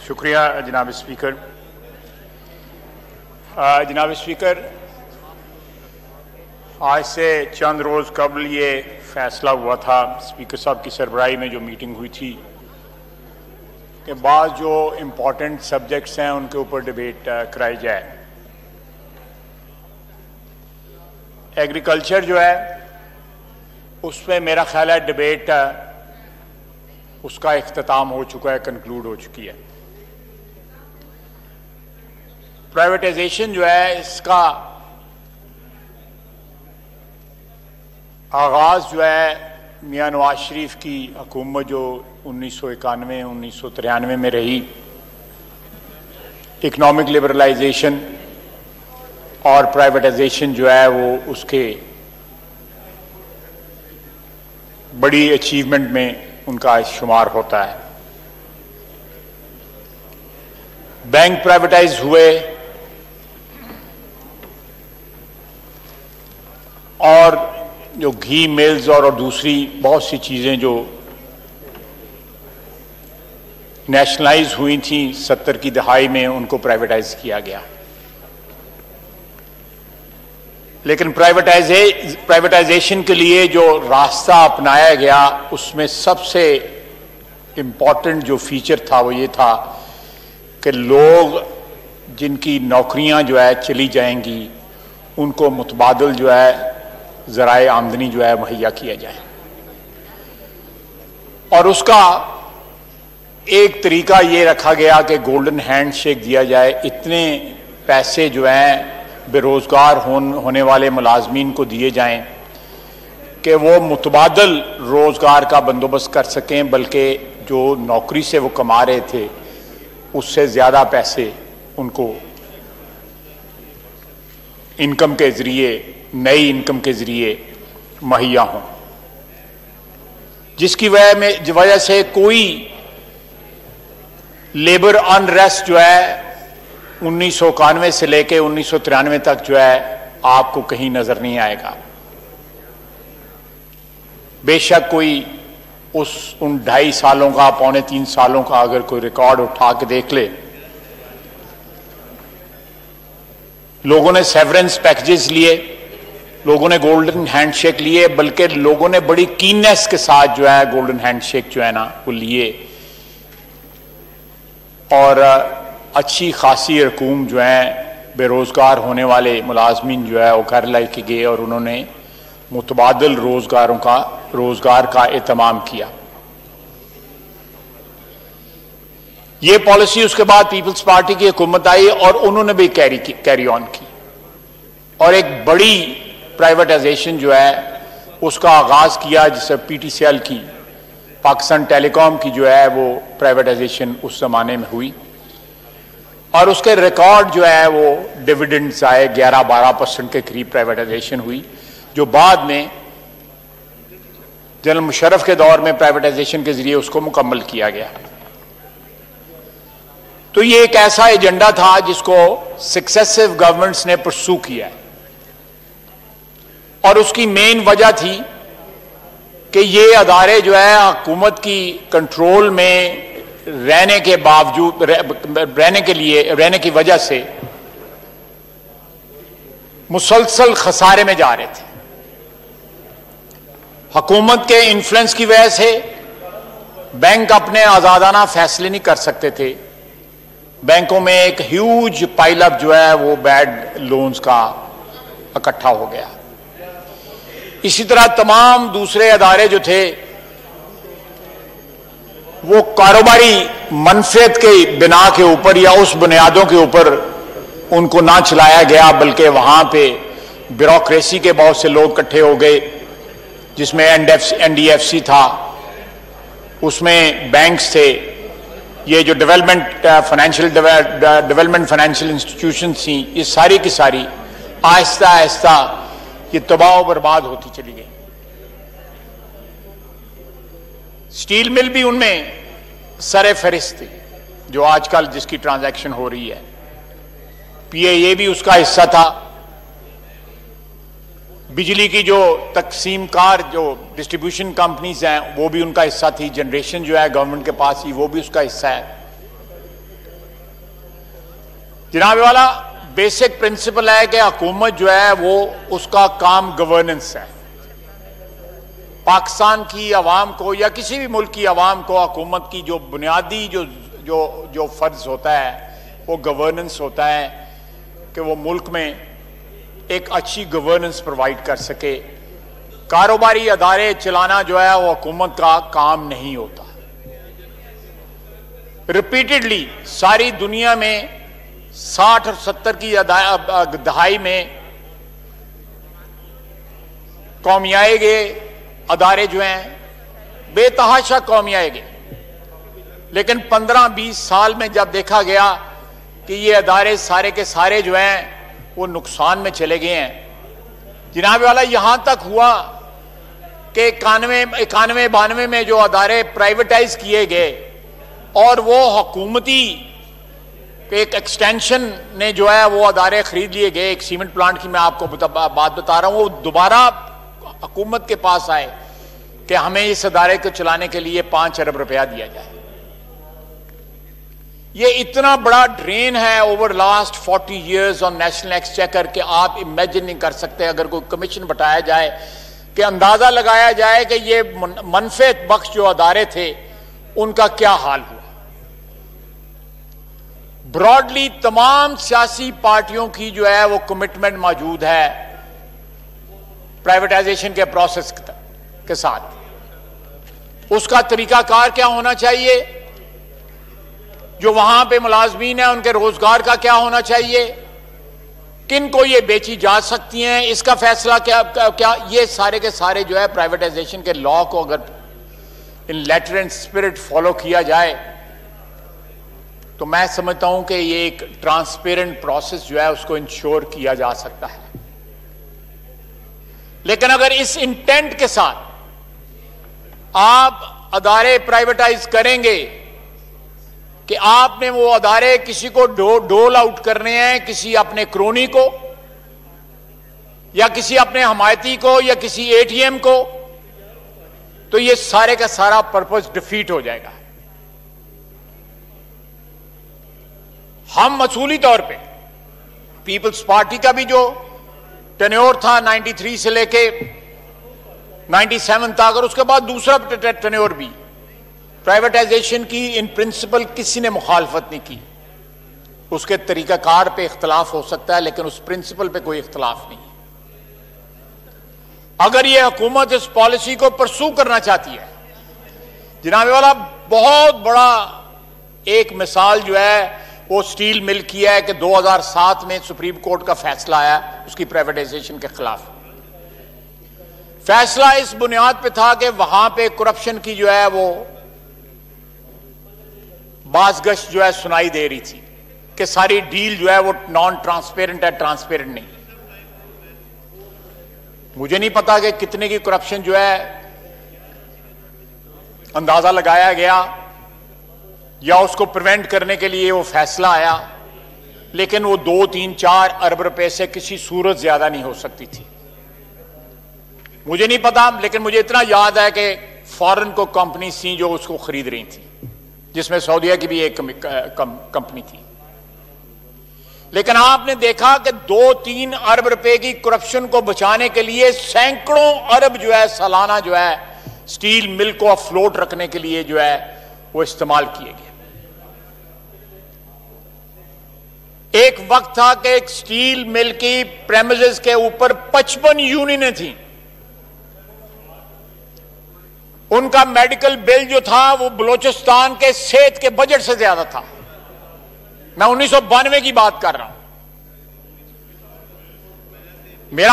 शुक्रिया जनाब स्पीकर। जनाब स्पीकर, आज से चंद रोज़ कबल ये फैसला हुआ था स्पीकर साहब की सरबराही में जो मीटिंग हुई थी कि बाद जो इम्पोर्टेंट सब्जेक्ट्स हैं उनके ऊपर डिबेट कराई जाए। एग्रीकल्चर जो है उसमें मेरा ख्याल है डिबेट उसका इख्तिताम हो चुका है, कंक्लूड हो चुकी है। प्राइवेटाइजेशन जो है इसका आगाज जो है मियां नवाज शरीफ की हुकूमत जो 1991-1993 में रही, इकोनॉमिक लिबरलाइजेशन और प्राइवेटाइजेशन जो है वो उसके बड़ी अचीवमेंट में उनका शुमार होता है। बैंक प्राइवेटाइज हुए और जो घी मिल्स और दूसरी बहुत सी चीजें जो नेशनलाइज हुई थी 70 की दहाई में, उनको प्राइवेटाइज किया गया। लेकिन प्राइवेटाइजेशन के लिए जो रास्ता अपनाया गया उसमें सबसे इम्पोर्टेंट जो फीचर था वो ये था कि लोग जिनकी नौकरियां जो है चली जाएंगी उनको मुतबादल जो है ज़राए आमदनी जो है मुहैया किया जाए। और उसका एक तरीका ये रखा गया कि गोल्डन हैंडशेक दिया जाए, इतने पैसे जो हैं बेरोजगार होने वाले मुलाजमीन को दिए जाएं कि वो मुतबादल रोजगार का बंदोबस्त कर सकें, बल्कि जो नौकरी से वो कमा रहे थे उससे ज़्यादा पैसे उनको इनकम के ज़रिए, नई इनकम के ज़रिए मुहैया हों, जिसकी वजह से कोई लेबर अनरेस्ट जो है 1991 से लेकर 1993 तक जो है आपको कहीं नजर नहीं आएगा। बेशक कोई उन 2.5 सालों का, 2.25 सालों का अगर कोई रिकॉर्ड उठा के देख ले, लोगों ने सेवरेंस पैकेजेस लिए, लोगों ने गोल्डन हैंडशेक लिए, बल्कि लोगों ने बड़ी कीननेस के साथ जो है गोल्डन हैंडशेक जो है ना वो लिए और अच्छी खासी रकूम जो है बेरोजगार होने वाले मुलाजमीन जो है वो घर लेके गए और उन्होंने मुतबादल रोजगार का एहतमाम किया। ये पॉलिसी उसके बाद पीपल्स पार्टी की हुकूमत आई और उन्होंने भी कैरी ऑन की और एक बड़ी प्राइवेटाइजेशन जो है उसका आगाज किया, जिससे पीटीसीएल की, पाकिस्तान टेलीकॉम की जो है वो प्राइवेटाइजेशन उस जमाने में हुई और उसके रिकॉर्ड जो है वो डिविडेंड्स आए, 11-12% के करीब प्राइवेटाइजेशन हुई, जो बाद में जनरल मुशर्रफ के दौर में प्राइवेटाइजेशन के जरिए उसको मुकम्मल किया गया। तो ये एक ऐसा एजेंडा था जिसको सक्सेसिव गवर्नमेंट्स ने परसू किया है और उसकी मेन वजह थी कि ये अदारे जो है हुकूमत की कंट्रोल में रहने के बावजूद, रहने की वजह से मुसलसल खसारे में जा रहे थे। हुकूमत के इन्फ्लुएंस की वजह से बैंक अपने आजादाना फैसले नहीं कर सकते थे। बैंकों में एक ह्यूज पाइलअप जो है वो बैड लोन्स का इकट्ठा हो गया। इसी तरह तमाम दूसरे अदारे जो थे वो कारोबारी मनफियत के बिना के ऊपर या उस बुनियादों के ऊपर उनको ना चलाया गया, बल्कि वहां पे ब्यूरोक्रेसी के बहुत से लोग इकट्ठे हो गए, जिसमें एनडीएफसी था, उसमें बैंक्स थे, ये जो डेवलपमेंट फाइनेंशियल इंस्टीट्यूशन थी, ये सारी की सारी आहिस्ता आहिस्ता ये तबाह बर्बाद होती चली गई। स्टील मिल भी उनमें सरे फहरिस्त थी, जो आजकल जिसकी ट्रांजैक्शन हो रही है। पीएए भी उसका हिस्सा था। बिजली की जो तकसीमकार जो डिस्ट्रीब्यूशन कंपनीज हैं वो भी उनका हिस्सा थी। जनरेशन जो है गवर्नमेंट के पास ही, वो भी उसका हिस्सा है। जनाब वाला, बेसिक प्रिंसिपल है कि हुकूमत जो है वो उसका काम गवर्नेंस है। पाकिस्तान की आवाम को या किसी भी मुल्क की आवाम को हुकूमत की जो बुनियादी जो फर्ज होता है वो गवर्नेंस होता है कि वो मुल्क में एक अच्छी गवर्नेंस प्रोवाइड कर सके। कारोबारी अदारे चलाना जो है वो हुकूमत का काम नहीं होता। रिपीटेडली सारी दुनिया में 60 और 70 की दहाई में कौमियाए गए अदारे जो हैं बेतहाशा कौमियाए गए, लेकिन 15-20 साल में जब देखा गया कि ये अदारे सारे के सारे जो हैं वो नुकसान में चले गए हैं। जनाब वाला, यहां तक हुआ कि 91-92 में जो अदारे प्राइवेटाइज किए गए और वो हुकूमती एक एक्सटेंशन ने जो है वो अदारे खरीद लिए गए। एक सीमेंट प्लांट की मैं आपको बात बता रहा हूं, वो दोबारा हुकूमत के पास आए कि हमें इस अदारे को चलाने के लिए 5 अरब रुपया दिया जाए। ये इतना बड़ा ड्रेन है over last 40 years on national exchequer कि आप इमेजिन नहीं कर सकते। अगर कोई कमीशन बताया जाए कि अंदाजा लगाया जाए कि ये मनफेत बख्श जो अदारे थे उनका क्या हाल हुआ। ब्रॉडली तमाम सियासी पार्टियों की जो है वो कमिटमेंट मौजूद है प्राइवेटाइजेशन के प्रोसेस के साथ। उसका तरीकाकार क्या होना चाहिए, जो वहां पे मुलाजमीन है उनके रोजगार का क्या होना चाहिए, किन को ये बेची जा सकती हैं, इसका फैसला क्या, ये सारे के सारे जो है प्राइवेटाइजेशन के लॉ को अगर इन लेटर एंड स्पिरिट फॉलो किया जाए तो मैं समझता हूं कि ये एक ट्रांसपेरेंट प्रोसेस जो है उसको इंश्योर किया जा सकता है। लेकिन अगर इस इंटेंट के साथ आप अदारे प्राइवेटाइज करेंगे कि आपने वो अदारे किसी को डोल आउट करने हैं, किसी अपने क्रोनी को या किसी अपने हमायती को या किसी एटीएम को, तो ये सारे का सारा पर्पस डिफीट हो जाएगा। हम मसूली तौर पे पीपल्स पार्टी का भी जो टेन्योर था 93 से लेके 97 तक और उसके बाद दूसरा टेन्योर भी, प्राइवेटाइजेशन की इन प्रिंसिपल किसी ने मुखालफत नहीं की। उसके तरीकाकार पे इख्तलाफ हो सकता है लेकिन उस प्रिंसिपल पे कोई इख्तलाफ नहीं। अगर यह हुकूमत इस पॉलिसी को परसू करना चाहती है, जनाब वाला, बहुत बड़ा एक मिसाल जो है वो स्टील मिल की है कि 2007 में सुप्रीम कोर्ट का फैसला आया उसकी प्राइवेटाइजेशन के खिलाफ। फैसला इस बुनियाद पे था कि वहां पे करप्शन की जो है वो बाज़गश जो है सुनाई दे रही थी कि सारी डील जो है वो नॉन ट्रांसपेरेंट है, ट्रांसपेरेंट नहीं। मुझे नहीं पता कि कितने की करप्शन जो है अंदाजा लगाया गया या उसको प्रिवेंट करने के लिए वो फैसला आया, लेकिन वो 2, 3, 4 अरब रुपए से किसी सूरत ज्यादा नहीं हो सकती थी। मुझे नहीं पता, लेकिन मुझे इतना याद है कि फॉरेन को कंपनी थी जो उसको खरीद रही थी, जिसमें सऊदीया की भी एक कंपनी थी। लेकिन आपने देखा कि 2-3 अरब रुपए की करप्शन को बचाने के लिए सैकड़ों अरब जो है सालाना जो है स्टील मिल को अफ्लोट रखने के लिए जो है वो इस्तेमाल किए गए। एक वक्त था कि एक स्टील मिल की प्रेमिसेस के ऊपर 55 यूनियनें थी। उनका मेडिकल बिल जो था वो बलूचिस्तान के सेहत के बजट से ज्यादा था। मैं 1992 की बात कर रहा हूं।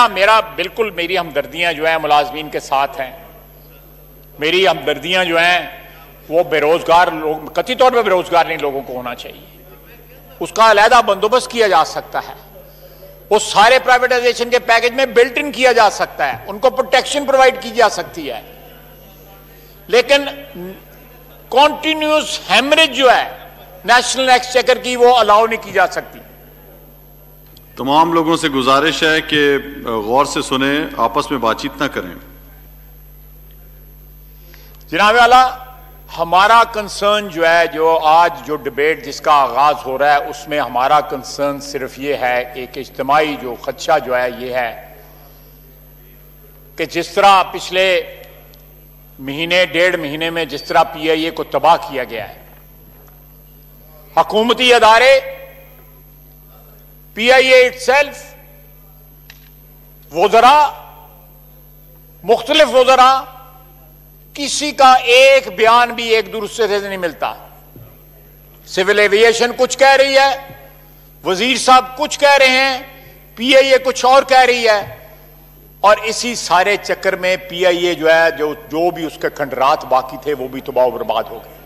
मेरा बिल्कुल मेरी हमदर्दियां जो है मुलाजमीन के साथ हैं। मेरी हमदर्दियां जो हैं वो बेरोजगार लोग, कथित तौर पर बेरोजगार नहीं लोगों को होना चाहिए, उसका अलहदा बंदोबस्त किया जा सकता है। वो सारे प्राइवेटाइजेशन के पैकेज में बिल्ट इन किया जा सकता है, उनको प्रोटेक्शन प्रोवाइड की जा सकती है, लेकिन कॉन्टिन्यूस हेमरेज जो है नेशनल एक्सचेकर की वो अलाउ नहीं की जा सकती। तमाम लोगों से गुजारिश है कि गौर से सुने, आपस में बातचीत ना करें। जनाब वाला, हमारा कंसर्न जो है, जो आज जो डिबेट जिसका आगाज हो रहा है, उसमें हमारा कंसर्न सिर्फ ये है, एक इज्तिमाई जो खदशा जो है ये है कि जिस तरह पिछले महीने 1.5 महीने में जिस तरह PIA को तबाह किया गया है, हुकूमती अदारे, PIA इटसेल्फ, वज़रा, मुख्तलिफ वज़रा, किसी का एक बयान भी एक दूसरे से नहीं मिलता। सिविल एविएशन कुछ कह रही है, वजीर साहब कुछ कह रहे हैं, PIA कुछ और कह रही है, और इसी सारे चक्कर में PIA जो है, जो भी उसके खंडरात बाकी थे वो भी तबाह बर्बाद हो गए।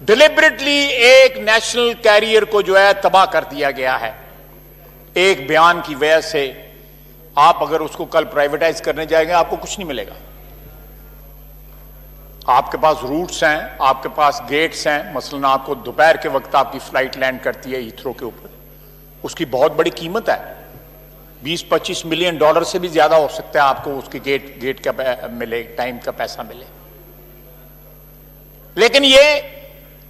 डिलिबरेटली एक नेशनल कैरियर को जो है तबाह कर दिया गया है एक बयान की वजह से। आप अगर उसको कल प्राइवेटाइज करने जाएंगे, आपको कुछ नहीं मिलेगा। आपके पास रूट्स हैं, आपके पास गेट्स हैं। मसलन आपको दोपहर के वक्त आपकी फ्लाइट लैंड करती है हीथ्रो के ऊपर, उसकी बहुत बड़ी कीमत है, 20-25 मिलियन डॉलर से भी ज्यादा हो सकता है आपको उसकी गेट का मिले, टाइम का पैसा मिले। लेकिन ये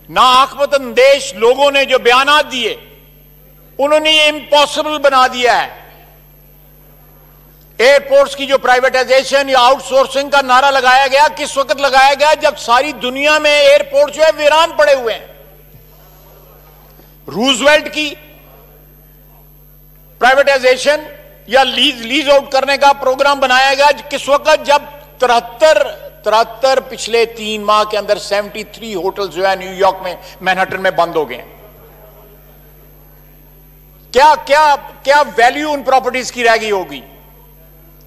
नाआखमत अंदेश लोगों ने जो बयानात दिए, उन्होंने ये इम्पॉसिबल बना दिया है। एयरपोर्ट्स की जो प्राइवेटाइजेशन या आउटसोर्सिंग का नारा लगाया गया, किस वक्त लगाया गया? जब सारी दुनिया में एयरपोर्ट जो है वीरान पड़े हुए हैं। रूजवेल्ट की प्राइवेटाइजेशन या लीज आउट करने का प्रोग्राम बनाया गया किस वक्त? जब 73 पिछले 3 माह के अंदर 73 होटल जो है न्यूयॉर्क में, मैनहट्टन में बंद हो गए हैं। क्या क्या क्या वैल्यू उन प्रॉपर्टीज की रह गई होगी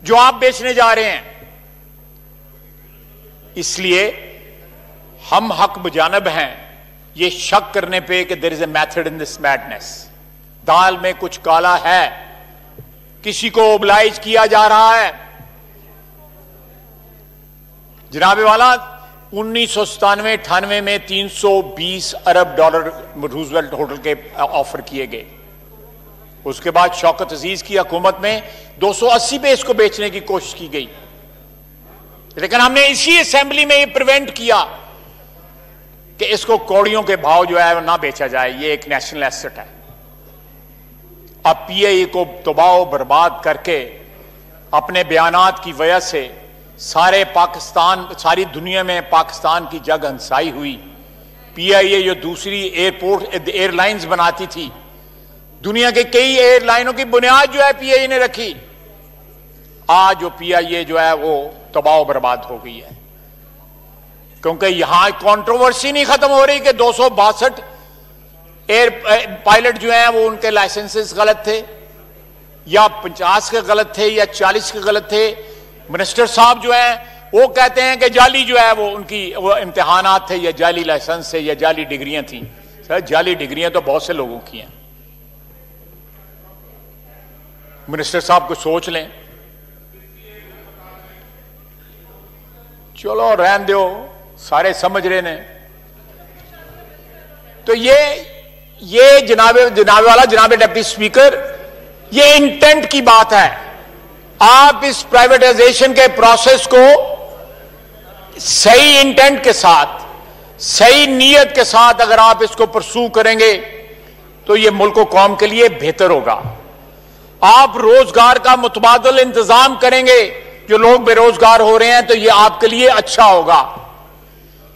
जो आप बेचने जा रहे हैं? इसलिए हम हक बजानब हैं ये शक करने पे कि there is a method in this madness. दाल में कुछ काला है, किसी को ओबलाइज किया जा रहा है। जनाबे वाला 1997-98 में 320 अरब डॉलर रूजवेल्ट होटल के ऑफर किए गए। उसके बाद शौकत अजीज की हुकूमत में 280 पे इसको बेचने की कोशिश की गई, लेकिन हमने इसी असेंबली में ये प्रिवेंट किया कि इसको कौड़ियों के भाव जो है ना बेचा जाए। ये एक नेशनल एसेट है। अब PIA को तबाह बर्बाद करके अपने बयानात की वजह से सारे पाकिस्तान, सारी दुनिया में पाकिस्तान की जग हंसाई हुई। PIA जो दूसरी एयरलाइंस बनाती थी, दुनिया के कई एयरलाइनों की बुनियाद जो है PIA ने रखी। आज जो PIA जो है वो तबाह बर्बाद हो गई है, क्योंकि यहां कंट्रोवर्सी नहीं खत्म हो रही कि 262 एयर पायलट जो हैं वो उनके लाइसेंसेस गलत थे, या 50 के गलत थे, या 40 के गलत थे। मिनिस्टर साहब जो हैं वो कहते हैं कि जाली जो है वो उनकी वो इम्तिहानात थे, या जाली लाइसेंस थे, या जाली डिग्रियां थी। सर, जाली डिग्रियां तो बहुत से लोगों की हैं। मिनिस्टर साहब को सोच लें। चलो रहन दो, सारे समझ रहे ने। तो ये जनाबे वाला, जनाबे डिप्टी स्पीकर, ये इंटेंट की बात है। आप इस प्राइवेटाइजेशन के प्रोसेस को सही इंटेंट के साथ, सही नीयत के साथ अगर आप इसको परसू करेंगे तो ये मुल्क और कौम के लिए बेहतर होगा। आप रोजगार का मुतबादल इंतजाम करेंगे, जो लोग बेरोजगार हो रहे हैं, तो ये आपके लिए अच्छा होगा।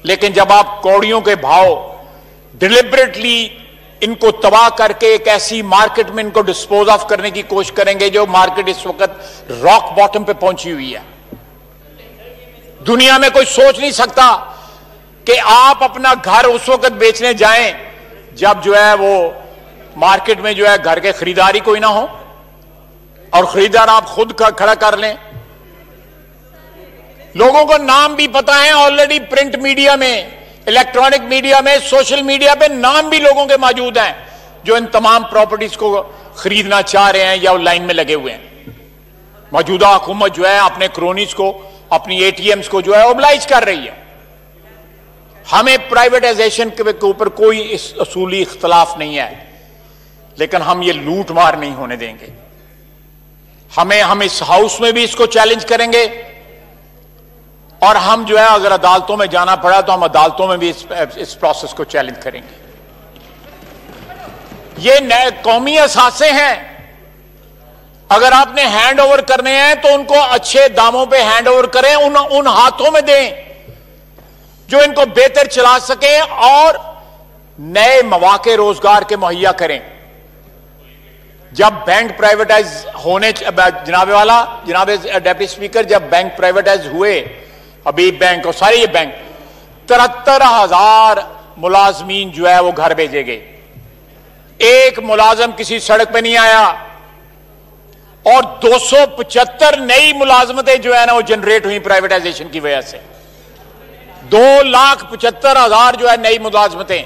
लेकिन जब आप कौड़ियों के भाव डिलिबरेटली इनको तबाह करके एक ऐसी मार्केट में इनको डिस्पोज ऑफ करने की कोशिश करेंगे, जो मार्केट इस वक्त रॉक बॉटम पे पहुंची हुई है। दुनिया में कोई सोच नहीं सकता कि आप अपना घर उस वक्त बेचने जाएं जब जो है वो मार्केट में जो है घर के खरीदारी कोई ना हो, और खरीदार आप खुद खड़ा कर लें। लोगों को नाम भी पता है ऑलरेडी, प्रिंट मीडिया में, इलेक्ट्रॉनिक मीडिया में, सोशल मीडिया पे नाम भी लोगों के मौजूद हैं जो इन तमाम प्रॉपर्टीज को खरीदना चाह रहे हैं या लाइन में लगे हुए हैं। मौजूदा हुकूमत जो है अपने क्रोनीज को, अपनी ATMs को जो है ओबलाइज कर रही है। हमें प्राइवेटाइजेशन के ऊपर कोई इस असूली इख्तलाफ नहीं है, लेकिन हम ये लूट मार नहीं होने देंगे। हम इस हाउस में भी इसको चैलेंज करेंगे और हम जो है अगर अदालतों में जाना पड़ा तो हम अदालतों में भी इस प्रोसेस को चैलेंज करेंगे। ये नए कौमी असासे हैं, अगर आपने हैंड ओवर करने हैं तो उनको अच्छे दामों पे हैंड ओवर करें, उन हाथों में दें जो इनको बेहतर चला सकें और नए मौके रोजगार के मुहैया करें। जब बैंक प्राइवेटाइज होने, जनाब डिप्टी स्पीकर, जब बैंक प्राइवेटाइज हुए, अभी बैंक और सारे ये बैंक, 73,000 मुलाजमीन जो है वो घर भेजे गए, एक मुलाजम किसी सड़क पे नहीं आया और 275 नई मुलाजमतें जो है ना वो जनरेट हुई प्राइवेटाइजेशन की वजह से। 2,75,000 जो है नई मुलाजमतें।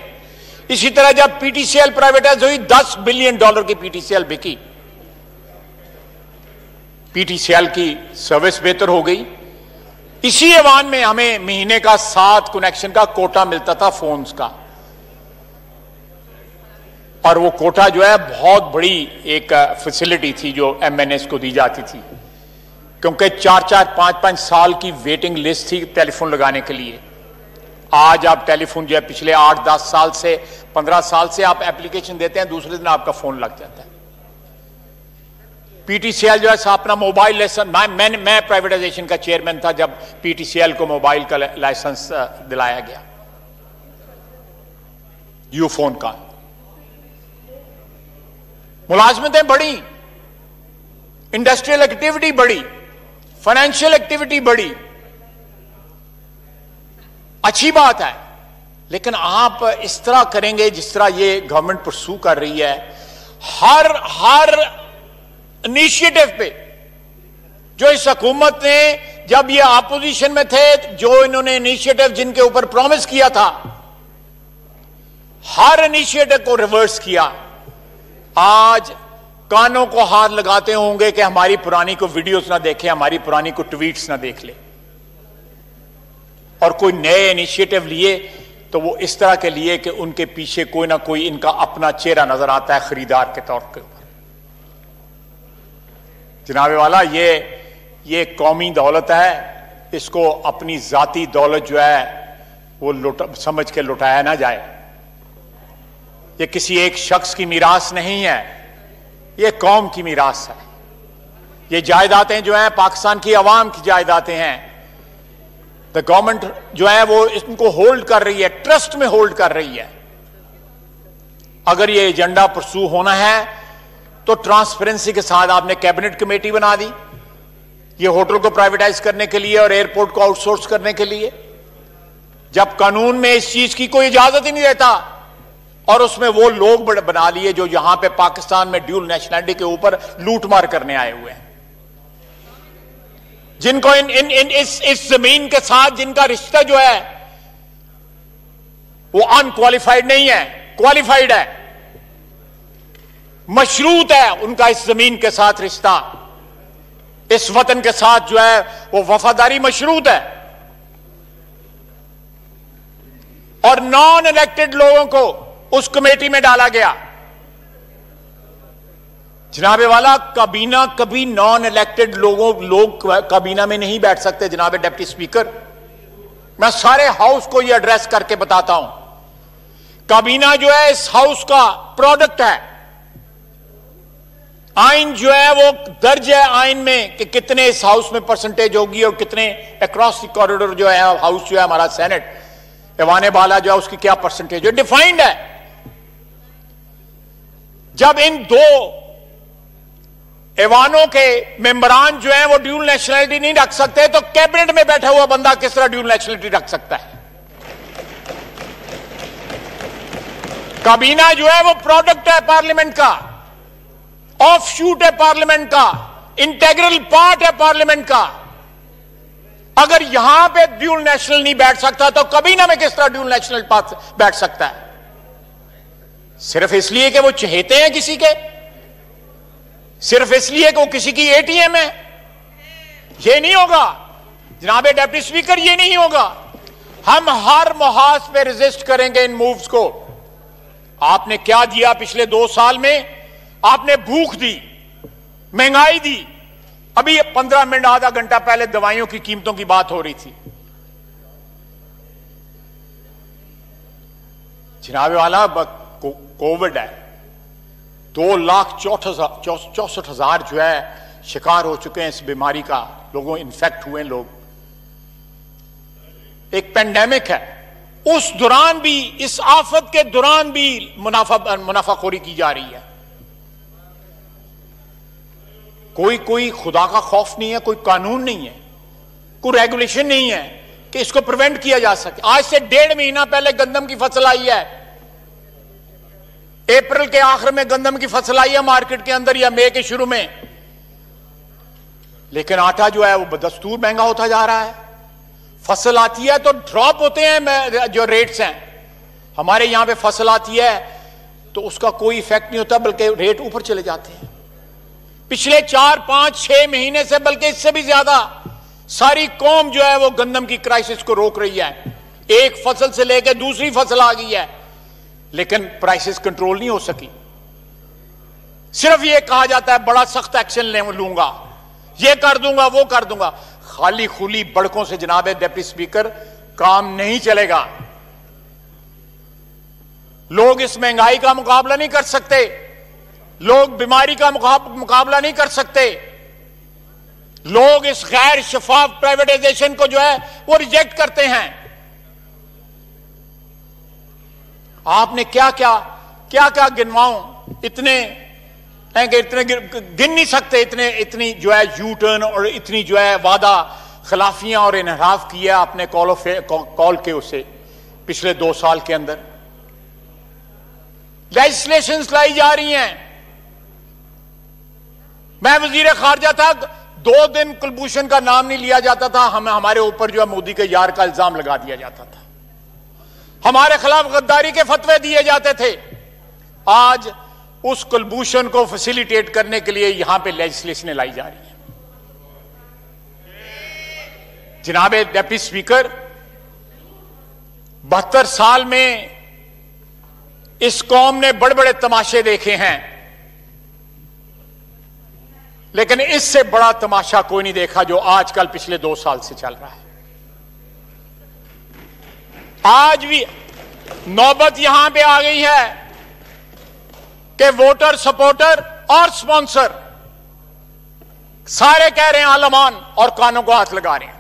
इसी तरह जब पीटीसीएल प्राइवेटाइज हुई, $10 बिलियन की पीटीसीएल बिकी। पीटीसीएल की सर्विस बेहतर हो गई। इसी ऐवान में हमें महीने का 7 कनेक्शन का कोटा मिलता था फोन्स का, और वो कोटा जो है बहुत बड़ी एक फैसिलिटी थी जो एमएनएस को दी जाती थी, क्योंकि 4-4, 5-5 साल की वेटिंग लिस्ट थी टेलीफोन लगाने के लिए। आज आप टेलीफोन जो है पिछले 8-10 साल से 15 साल से आप एप्लीकेशन देते हैं, दूसरे दिन आपका फोन लग जाता है। पीटीसीएल जो है अपना मोबाइल लाइसेंस, मैं प्राइवेटाइजेशन का चेयरमैन था जब पीटीसीएल को मोबाइल का लाइसेंस दिलाया गया, यूफोन का। मुलाजमतें बढ़ी, इंडस्ट्रियल एक्टिविटी बढ़ी, फाइनेंशियल एक्टिविटी बढ़ी, अच्छी बात है। लेकिन आप इस तरह करेंगे जिस तरह ये गवर्नमेंट परसू कर रही है, हर इनिशिएटिव पे जो इस हुकूमत ने, जब ये ऑपोजिशन में थे, जो इन्होंने इनिशिएटिव जिनके ऊपर प्रॉमिस किया था, हर इनिशिएटिव को रिवर्स किया। आज कानों को हाथ लगाते होंगे कि हमारी पुरानी को वीडियोस ना देखें, हमारी पुरानी को ट्वीट्स ना देख ले, और कोई नए इनिशिएटिव लिए तो वो इस तरह के लिए कि उनके पीछे कोई ना कोई इनका अपना चेहरा नजर आता है खरीदार के तौर के ऊपर। जनाबे वाला, ये कौमी दौलत है, इसको अपनी जाती दौलत जो है वो समझ के लुटाया ना जाए। ये किसी एक शख्स की मीरास नहीं है, ये कौम की मीरास है। ये जायदादें जो हैं पाकिस्तान की आवाम की जायदादें हैं। द गवर्नमेंट जो है वो इनको होल्ड कर रही है, ट्रस्ट में होल्ड कर रही है। अगर ये एजेंडा परसू होना है तो ट्रांसपेरेंसी के साथ आपने कैबिनेट कमेटी बना दी, ये होटल को प्राइवेटाइज करने के लिए और एयरपोर्ट को आउटसोर्स करने के लिए, जब कानून में इस चीज की कोई इजाजत ही नहीं देता, और उसमें वो लोग बना लिए जो यहां पे पाकिस्तान में ड्यूल नेशनलिटी के ऊपर लूटमार करने आए हुए हैं, जिनको इस जमीन के साथ जिनका रिश्ता जो है वो अनक्वालिफाइड नहीं है, क्वालिफाइड है, मशरूत है उनका इस जमीन के साथ रिश्ता, इस वतन के साथ जो है वो वफादारी मशरूत है। और नॉन इलेक्टेड लोगों को उस कमेटी में डाला गया। जनाबे वाला, काबीना कभी नॉन इलेक्टेड लोग काबीना में नहीं बैठ सकते। जनाबे डिप्टी स्पीकर, मैं सारे हाउस को यह एड्रेस करके बताता हूं, काबीना जो है इस हाउस का प्रोडक्ट है। आइन जो है वो दर्ज है आइन में कि कितने इस हाउस में परसेंटेज होगी और कितने अक्रॉस द कॉरिडोर जो है हाउस जो है हमारा सेनेट ऐवान बाला जो है उसकी क्या परसेंटेज है, डिफाइंड है। जब इन दो ऐवानों के मेंबरान जो है वो ड्यूल नेशनलिटी नहीं रख सकते, तो कैबिनेट में बैठा हुआ बंदा किस तरह ड्यूल नेशनलिटी रख सकता है? काबीना जो है वो प्रोडक्ट है पार्लियामेंट का, ऑफ शूट है पार्लियामेंट का, इंटेग्रल पार्ट है पार्लियामेंट का। अगर यहां पे ड्यूल नेशनल नहीं बैठ सकता तो काबीना में किस तरह ड्यूल नेशनल बैठ सकता है? सिर्फ इसलिए कि वो चहेते हैं किसी के, सिर्फ इसलिए कि वो किसी की एटीएम है? ये नहीं होगा जनाबे डिप्टी स्पीकर, ये नहीं होगा। हम हर मुहाज पे रेजिस्ट करेंगे इन मूव्स को। आपने क्या दिया पिछले 2 साल में? आपने भूख दी, महंगाई दी। अभी 15 मिनट आधा घंटा पहले दवाइयों की कीमतों की बात हो रही थी। जनाबे वाला कोविड है, 2,64,000 जो है शिकार हो चुके हैं इस बीमारी का, लोगों इन्फेक्ट हुए लोग। एक पेंडेमिक है, उस दौरान भी, इस आफत के दौरान भी मुनाफाखोरी की जा रही है। कोई खुदा का खौफ नहीं है, कोई कानून नहीं है, कोई रेगुलेशन नहीं है कि इसको प्रिवेंट किया जा सके। आज से 1.5 महीना पहले गंदम की फसल आई है, अप्रैल के आखिर में गंदम की फसल आई है मार्केट के अंदर, या मई के शुरू में, लेकिन आटा जो है वो बदस्तूर महंगा होता जा रहा है। फसल आती है तो ड्रॉप होते हैं जो रेट्स हैं। हमारे यहां पे फसल आती है तो उसका कोई इफेक्ट नहीं होता, बल्कि रेट ऊपर चले जाते हैं। पिछले 4, 5, 6 महीने से, बल्कि इससे भी ज्यादा, सारी कौम जो है वो गंदम की क्राइसिस को रोक रही है। एक फसल से लेकर दूसरी फसल आ गई है, लेकिन प्राइसेस कंट्रोल नहीं हो सकी। सिर्फ ये कहा जाता है बड़ा सख्त एक्शन लूंगा, ये कर दूंगा, वो कर दूंगा। खाली खुली बड़कों से जनाब डिप्टी स्पीकर काम नहीं चलेगा। लोग इस महंगाई का मुकाबला नहीं कर सकते, लोग बीमारी का मुकाबला नहीं कर सकते, लोग इस गैर शफाफ प्राइवेटाइजेशन को जो है वो रिजेक्ट करते हैं। आपने क्या क्या गिनवाऊं, इतने गिन नहीं सकते, इतनी जो है यू टर्न और इतनी जो है वादा खिलाफियां और इनहराफ किया आपने कॉल के उसे पिछले 2 साल के अंदर। लेजिस्लेशंस लाई जा रही हैं। मैं वजीर खारजा था, 2 दिन कुलभूषण का नाम नहीं लिया जाता था, हमारे ऊपर जो है मोदी के यार का इल्जाम लगा दिया जाता था, हमारे खिलाफ गद्दारी के फतवे दिए जाते थे। आज उस कुलभूषण को फैसिलिटेट करने के लिए यहां पे लेजिस्लेशन लाई जा रही है। जनाबे डिप्टी स्पीकर, 72 साल में इस कौम ने बड़े बड़े तमाशे देखे हैं, लेकिन इससे बड़ा तमाशा कोई नहीं देखा जो आजकल पिछले 2 साल से चल रहा है। आज भी नौबत यहां पे आ गई है कि वोटर, सपोर्टर और स्पॉन्सर सारे कह रहे हैं आलमान और कानों को हाथ लगा रहे हैं।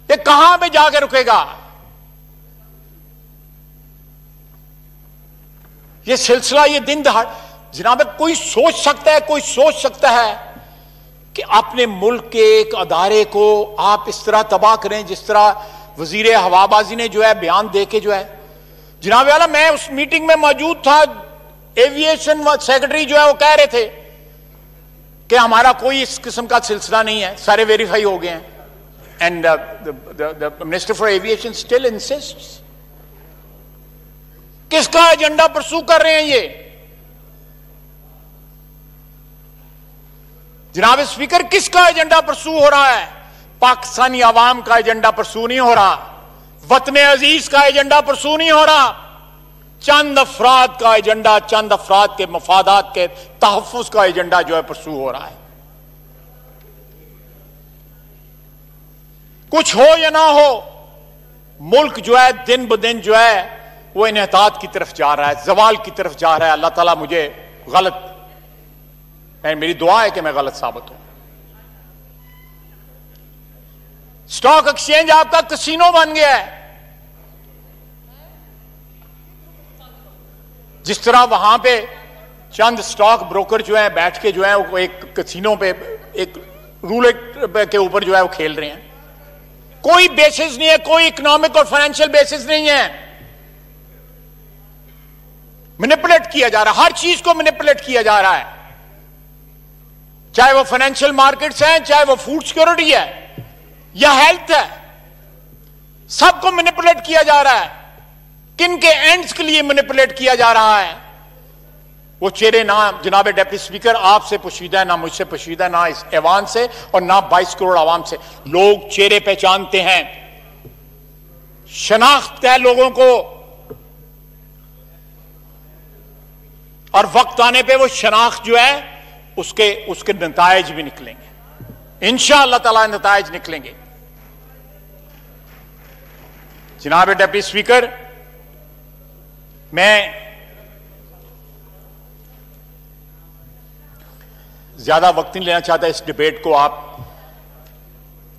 ये कहां पे जाकर रुकेगा? ये सिलसिला, ये दिन दहाड़, जनाब कोई सोच सकता है कि अपने मुल्क के एक अदारे को आप इस तरह तबाह करें जिस तरह वजीर हवाबाजी ने जो है बयान दे के जो है। जनाब वाला, मैं उस मीटिंग में मौजूद था, एविएशन सेक्रेटरी जो है वो कह रहे थे कि हमारा कोई इस किस्म का सिलसिला नहीं है, सारे वेरीफाई हो गए हैं। And the minister for aviation still इंसिस्ट्स। किसका एजेंडा परसू कर रहे हैं ये? जनाब स्पीकर, किसका एजेंडा परसू हो रहा है? पाकिस्तानी आवाम का एजेंडा परसू नहीं हो रहा, वतन अजीज का एजेंडा परसू नहीं हो रहा, चंद अफराद का एजेंडा, चंद अफराद के मफादात के तहफ्फुज का एजेंडा जो है परसू हो रहा है। कुछ हो या ना हो, मुल्क जो है दिन ब दिन जो है वो इन्हतात की तरफ जा रहा है, जवाल की तरफ जा रहा है। अल्लाह ताला मुझे मेरी दुआ है कि मैं गलत साबित हूं। स्टॉक एक्सचेंज आपका कसीनो बन गया है। जिस तरह वहां पे चंद स्टॉक ब्रोकर जो है बैठ के जो है वो एक कसीनो पे, एक रूलेट के ऊपर जो है वो खेल रहे हैं, कोई बेसिस नहीं है, कोई इकोनॉमिक और फाइनेंशियल बेसिस नहीं है। मैनिपुलेट किया जा रहा है, हर चीज को मैनिपुलेट किया जा रहा है, चाहे वो फाइनेंशियल मार्केट्स हैं, चाहे वो फूड सिक्योरिटी है या हेल्थ है, सबको मैनिपुलेट किया जा रहा है। किन के एंड्स के लिए मैनिपुलेट किया जा रहा है? वो चेहरे ना जनाब डिप्टी स्पीकर आपसे पोशीदा है, ना मुझसे पोशीदा है, ना इस ऐवान से और ना 22 करोड़ आवाम से। लोग चेहरे पहचानते हैं, शनाख्त है लोगों को, और वक्त आने पे वो शनाख्त जो है उसके नतायज भी निकलेंगे, इंशाअल्लाह ताला नतायज निकलेंगे। जनाब डिप्टी स्पीकर, मैं ज्यादा वक्त नहीं लेना चाहता। इस डिबेट को आप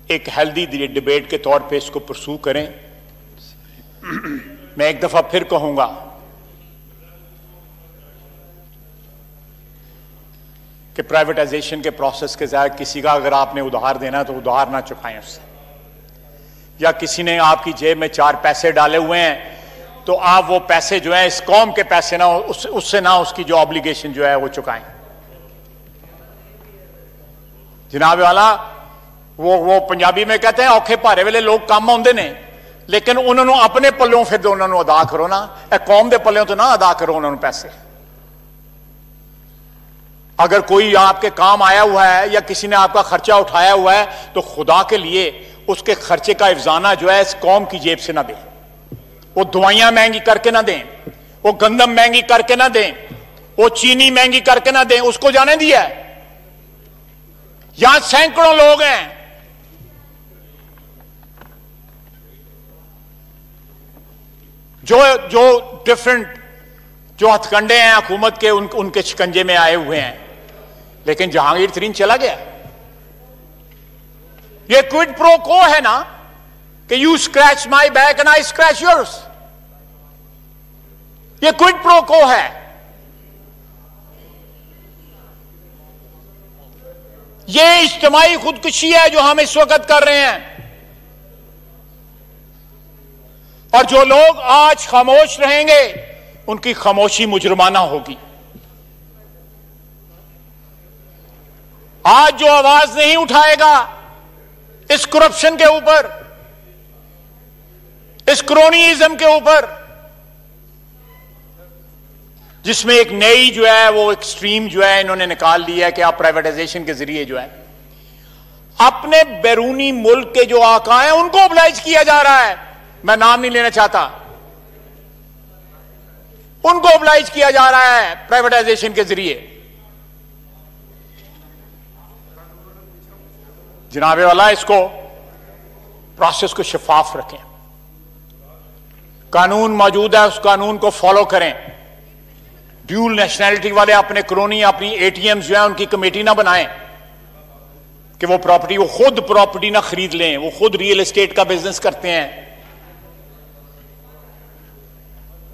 एक हेल्दी डिबेट के तौर पे इसको परसू करें। मैं एक दफा फिर कहूंगा कि प्राइवेटाइजेशन के प्रोसेस के जरिए किसी का अगर आपने उधार देना है तो उधार ना चुकाएं उससे, या किसी ने आपकी जेब में 4 पैसे डाले हुए हैं तो आप वो पैसे जो है इस कौम के पैसे ना उससे ना उसकी जो ऑब्लिगेशन जो है वो चुकाएं। जनाब वाला वो पंजाबी में कहते हैं औखे भारे वेले लोग काम आउंदे ने, लेकिन उन्होंने अपने पल्लों फिर उन्होंने अदा करो ना, कौम के पल्लों तो ना अदा करो उन्होंने पैसे। अगर कोई आपके काम आया हुआ है या किसी ने आपका खर्चा उठाया हुआ है तो खुदा के लिए उसके खर्चे का इफ्जाना जो है इस कौम की जेब से ना दें। वो दवाइयां महंगी करके ना दें, वो गंदम महंगी करके ना दें, वो चीनी महंगी करके ना दें। उसको जाने दिया है, यहां सैकड़ों लोग हैं जो डिफरेंट जो हथकंडे हैं हुकूमत के उनके शिकंजे में आए हुए हैं, लेकिन जहांगीर तरीन चला गया। ये क्विड प्रो को है ना कि you scratch my back and I scratch yours. ये क्विड प्रो को है। ये इज्तिमाई खुदकुशी है जो हम इस वक्त कर रहे हैं। और जो लोग आज खामोश रहेंगे उनकी खामोशी मुजरमाना होगी। आज जो आवाज नहीं उठाएगा इस करप्शन के ऊपर, इस क्रोनीइज्म के ऊपर, जिसमें एक नई जो है वो एक्सट्रीम जो है इन्होंने निकाल लिया है कि आप प्राइवेटाइजेशन के जरिए जो है अपने बैरूनी मुल्क के जो आका हैं उनको ओबलाइज किया जा रहा है। मैं नाम नहीं लेना चाहता, उनको ओबलाइज किया जा रहा है प्राइवेटाइजेशन के जरिए। जनाबे वाला इसको प्रोसेस को शफाफ रखें। कानून मौजूद है, उस कानून को फॉलो करें। ड्यूल नेशनैलिटी वाले अपने क्रोनी अपनी एटीएम जो है उनकी कमेटी ना बनाएं कि वो खुद प्रॉपर्टी ना खरीद लें। वो खुद रियल एस्टेट का बिजनेस करते हैं।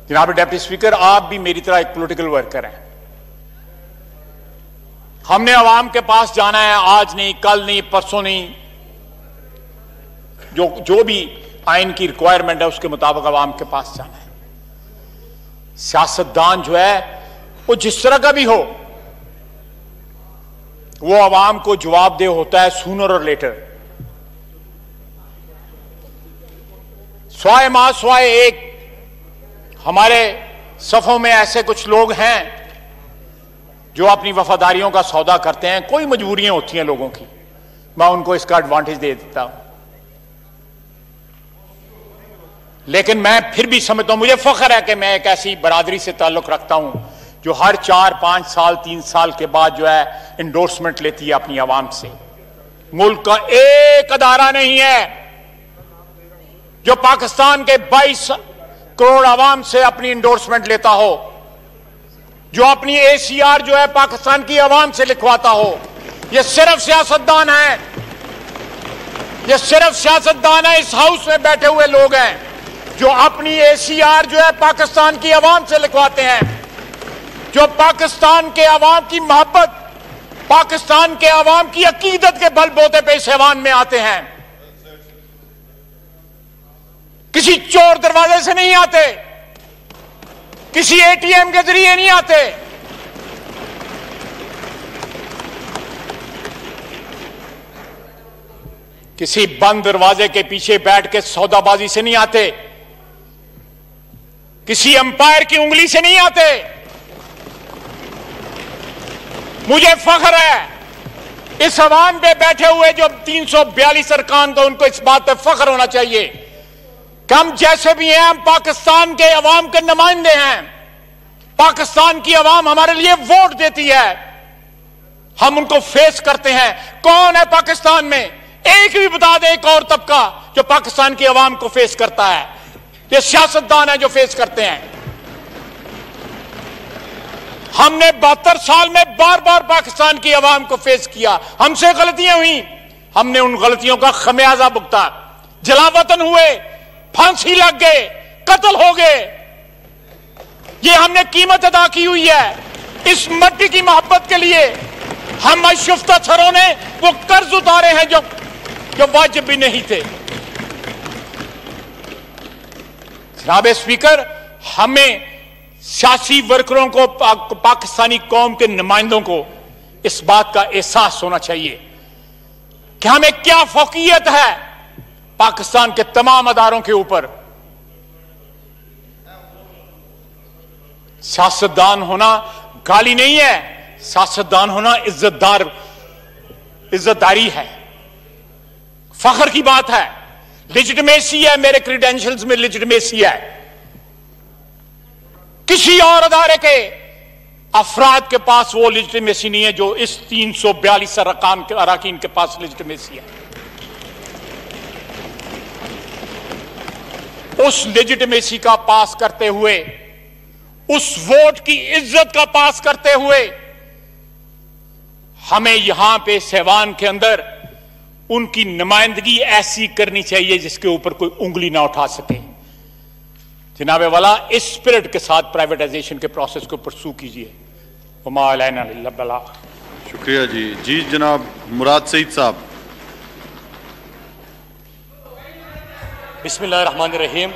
जनाब डिप्टी स्पीकर, आप भी मेरी तरह एक पॉलिटिकल वर्कर हैं। हमने अवाम के पास जाना है, आज नहीं, कल नहीं, परसों नहीं। जो भी आइन की रिक्वायरमेंट है उसके मुताबिक अवाम के पास जाना है। सियासतदान जो है वो जिस तरह का भी हो, वो अवाम को जवाबदेह होता है सूनर और लेटर। स्वाए माह स्वाए एक हमारे सफों में ऐसे कुछ लोग हैं जो अपनी वफादारियों का सौदा करते हैं। कोई मजबूरियां होती हैं लोगों की, मैं उनको इसका एडवांटेज दे देता हूं। लेकिन मैं फिर भी समझता हूं, मुझे फख्र है कि मैं एक ऐसी बरादरी से ताल्लुक रखता हूं जो हर 4-5 साल 3 साल के बाद जो है इंडोर्समेंट लेती है अपनी आवाम से। मुल्क का एक अदारा नहीं है जो पाकिस्तान के 22 करोड़ आवाम से अपनी इंडोर्समेंट लेता हो, जो अपनी ACR जो है पाकिस्तान की आवाम से लिखवाता हो। ये सिर्फ सियासतदान है, ये सिर्फ सियासतदान है, इस हाउस में बैठे हुए लोग हैं जो अपनी ACR जो है पाकिस्तान की आवाम से लिखवाते हैं, जो पाकिस्तान के आवाम की मोहब्बत, पाकिस्तान के आवाम की अकीदत के बलबूते पे इस ऐवान में आते हैं। किसी चोर दरवाजे से नहीं आते, किसी ATM के जरिए नहीं आते। किसी बंद दरवाजे के पीछे बैठ के सौदाबाजी से नहीं आते, किसी अंपायर की उंगली से नहीं आते। मुझे फख्र है इस अवाम पे बैठे हुए जो 342 अरकान, तो उनको इस बात पे फख्र होना चाहिए कि हम जैसे भी हैं, हम पाकिस्तान के अवाम के नुमाइंदे हैं। पाकिस्तान की अवाम हमारे लिए वोट देती है, हम उनको फेस करते हैं। कौन है पाकिस्तान में, एक भी बता दे एक और तबका जो पाकिस्तान की अवाम को फेस करता है? ये सियासतदान है जो फेस करते हैं। हमने 72 साल में बार बार पाकिस्तान की आवाम को फेस किया, हमसे गलतियां हुई, हमने उन गलतियों का खमियाजा भुगता, जलावतन हुए, फांसी लग गए, कत्ल हो गए, ये हमने कीमत अदा की हुई है। इस मट्टी की मोहब्बत के लिए हम अशुफ्ता सरों ने वो कर्ज उतारे हैं जो वाजिब भी नहीं थे। जनाब स्पीकर, हमें सियासी वर्करों को, पाकिस्तानी कौम के नुमाइंदों को इस बात का एहसास होना चाहिए कि हमें क्या फौकियत है पाकिस्तान के तमाम अदारों के ऊपर। सियासतदान होना गाली नहीं है, सियासतदान होना इज्जतदारी है, फख्र की बात है, लेजिटिमेसी है। मेरे क्रीडेंशियल्स में लेजिटिमेसी है। किसी और अदारे के अफराद के पास वो लेजिटिमेसी नहीं है जो इस 342 अरकान के पास लेजिटिमेसी है। उस लेजिटिमेसी का पास करते हुए, उस वोट की इज्जत का पास करते हुए, हमें यहां पे सहवान के अंदर उनकी नुमाइंदगी ऐसी करनी चाहिए जिसके ऊपर कोई उंगली ना उठा सके। जनाबे वाला, इस स्पिरिट के साथ प्राइवेटाइजेशन के प्रोसेस को परसू कीजिए। शुक्रिया जी। जी जनाब मुराद सईद साहब। बिस्मिल्लाहिर्रहमानिर्रहीम।